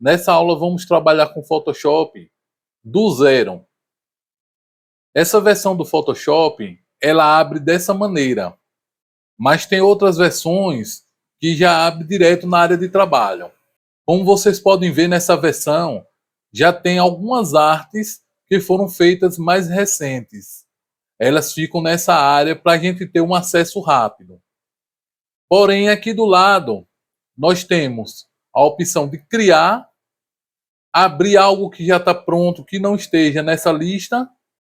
Nessa aula vamos trabalhar com Photoshop do zero. Essa versão do Photoshop, ela abre dessa maneira, mas tem outras versões que já abre direto na área de trabalho. Como vocês podem ver nessa versão, já tem algumas artes que foram feitas mais recentes. Elas ficam nessa área para a gente ter um acesso rápido. Porém, aqui do lado, nós temos a opção de criar, abrir algo que já está pronto, que não esteja nessa lista.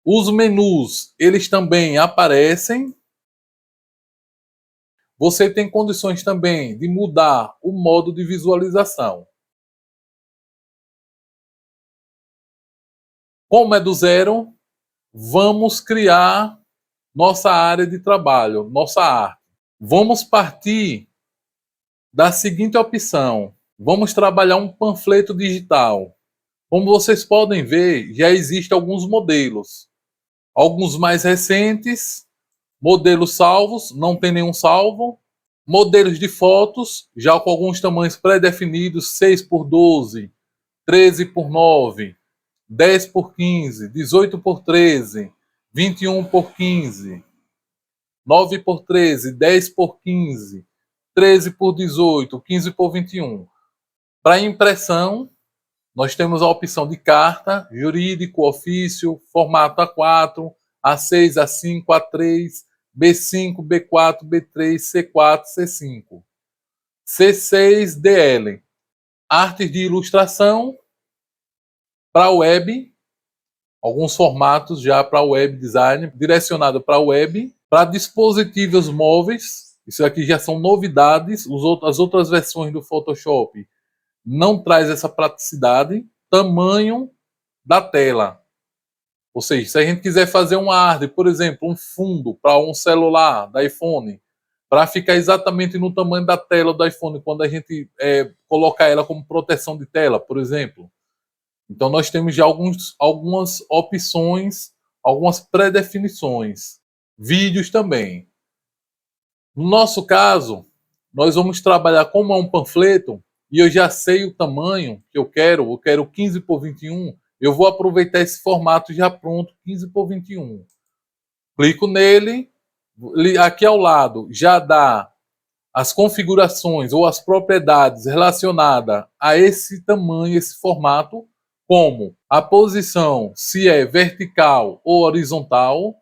Os menus, eles também aparecem. Você tem condições também de mudar o modo de visualização. Como é do zero, vamos criar nossa área de trabalho, nossa arte. Vamos partir da seguinte opção. Vamos trabalhar um panfleto digital. Como vocês podem ver, já existem alguns modelos. Alguns mais recentes, modelos salvos, não tem nenhum salvo. Modelos de fotos, já com alguns tamanhos pré-definidos, 6x12, 13x9, 10x15, 18x13, 21x15, 9x13, 10x15, 13x18, 15x21. Para impressão, nós temos a opção de carta, jurídico, ofício, formato A4, A6, A5, A3, B5, B4, B3, C4, C5. C6, DL. Artes de ilustração para web, alguns formatos já para web design, direcionado para web, para dispositivos móveis. Isso aqui já são novidades, as outras versões do Photoshop não traz essa praticidade. Tamanho da tela. Ou seja, se a gente quiser fazer uma arte, por exemplo, um fundo para um celular da iPhone, para ficar exatamente no tamanho da tela do iPhone, quando a gente colocar ela como proteção de tela, por exemplo. Então nós temos já algumas opções, algumas pré-definições. Vídeos também. No nosso caso, nós vamos trabalhar como é um panfleto, e eu já sei o tamanho que eu quero 15x21, eu vou aproveitar esse formato já pronto, 15x21. Clico nele, aqui ao lado já dá as configurações ou as propriedades relacionadas a esse tamanho, esse formato, como a posição, se é vertical ou horizontal,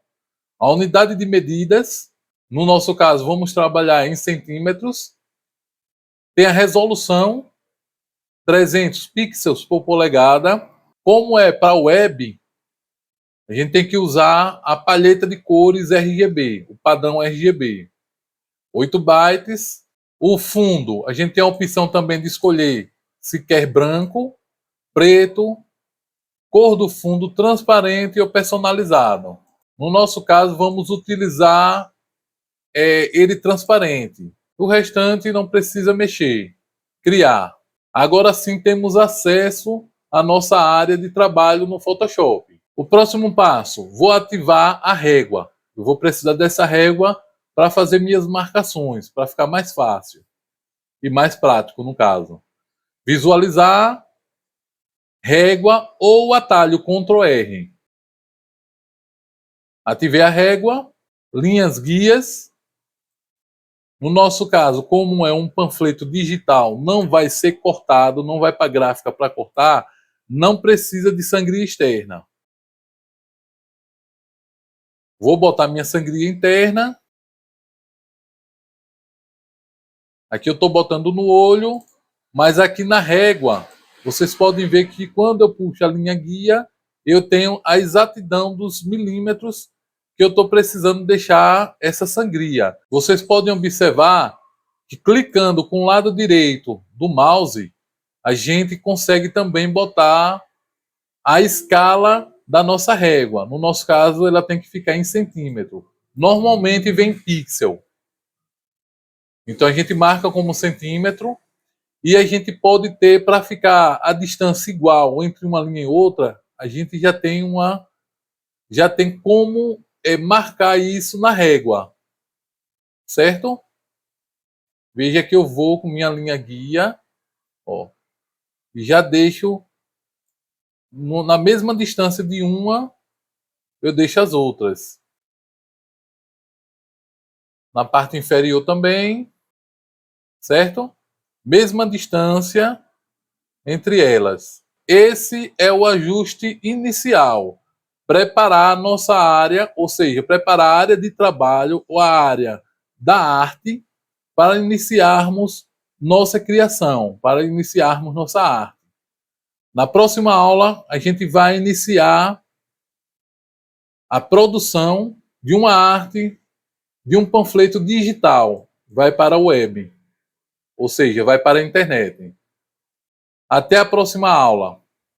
a unidade de medidas, no nosso caso vamos trabalhar em centímetros, tem a resolução, 300 pixels por polegada. Como é para web, a gente tem que usar a palheta de cores RGB, o padrão RGB. 8 bytes. O fundo, a gente tem a opção também de escolher se quer branco, preto, cor do fundo transparente ou personalizado. No nosso caso, vamos utilizar ele transparente. O restante não precisa mexer. Criar. Agora sim temos acesso à nossa área de trabalho no Photoshop. O próximo passo, vou ativar a régua. Eu vou precisar dessa régua para fazer minhas marcações, para ficar mais fácil e mais prático no caso. Visualizar, régua ou atalho Ctrl R. Ativei a régua, linhas guias. No nosso caso, como é um panfleto digital, não vai ser cortado, não vai para a gráfica para cortar, não precisa de sangria externa. Vou botar minha sangria interna. Aqui eu estou botando no olho, mas aqui na régua, vocês podem ver que quando eu puxo a linha guia, eu tenho a exatidão dos milímetros que eu estou precisando deixar essa sangria. Vocês podem observar que clicando com o lado direito do mouse, a gente consegue também botar a escala da nossa régua. No nosso caso, ela tem que ficar em centímetro. Normalmente vem pixel. Então a gente marca como centímetro e a gente pode ter, para ficar a distância igual entre uma linha e outra, a gente já tem como marcar isso na régua, certo? Veja que eu vou com minha linha guia, ó, e já deixo na mesma distância de uma, eu deixo as outras. Na parte inferior também, certo? Mesma distância entre elas. Esse é o ajuste inicial. Preparar a nossa área, ou seja, preparar a área de trabalho ou a área da arte para iniciarmos nossa criação, para iniciarmos nossa arte. Na próxima aula, a gente vai iniciar a produção de uma arte, de um panfleto digital. Vai para a web, ou seja, vai para a internet. Até a próxima aula.